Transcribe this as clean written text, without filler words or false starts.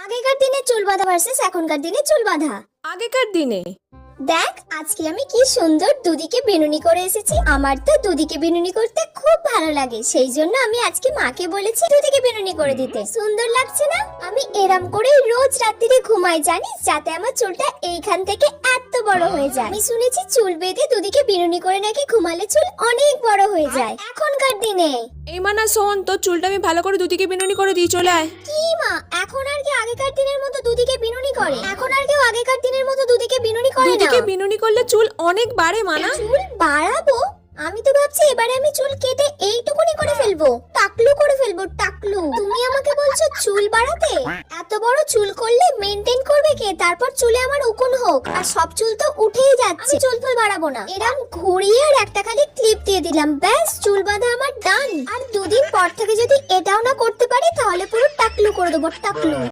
আগেকার দিনে চুল বাঁধা ভার্সেস এখনকার দিনে চুল বাঁধা। আগেকার দিনে দেখ আজকে আমি কি সুন্দর দুদিকে বেনুনি করে এসেছি। আমার তো দুদিকে বেনুনি করতে খুব ভালো লাগে, সেই জন্য আমি আজকে মাকে বলেছি দুদিকে বেনুনি করে দিতে। সুন্দর লাগছে না? আমি এরম করে রোজ রাত্রিরে ঘুমাই জানিস, যাতে আমার চুলটা এইখান থেকে এত বড় হয়ে যায়। আমি শুনেছি চুল বেঁধে দুদিকে বেনুনি করে নাকি ঘুমালে চুল অনেক বড় হয়ে যায় এখনকার দিনে। এই মানা শোন, তোর চুলটা আমি ভালো করে দুদিকে বিনুনি করে দিই, চলে আয়। কি মা, এখন আর কি আগেকার দিনের মতো দুদিকে বিনুনি করে? এখন আর কেউ আগেকার দিনের মতো দুদিকে বিনুনি করে না। দুদিকে বিনুনি করলে চুল অনেক বাড়ে মানা। চুল বাড়াবো? আমি তো ভাবছি এবারে আমি চুল কেটে এইটুকুনি করে ফেলবো, টাকলু করে ফেলবো, টাকলু। তুমি আমাকে বলছো চুল বাড়াতে? এত বড় চুল করলে মেইনটেইন করবে কে? তারপর চুলে আমার উকুন হোক, আর সব চুল তো উঠেই যাচ্ছে। আমি চুল ফুল বাড়াবো না, এরকম ঘুরিয়ে আর একটা খালি ক্লিপ দিয়ে দিলাম, ব্যাস চুল বাঁধা আমার ডান। আর দুদিন পর থেকে যদি এটাও না করতে পারি তাহলে পুরো টাকলু করে দেবো, টাকলু।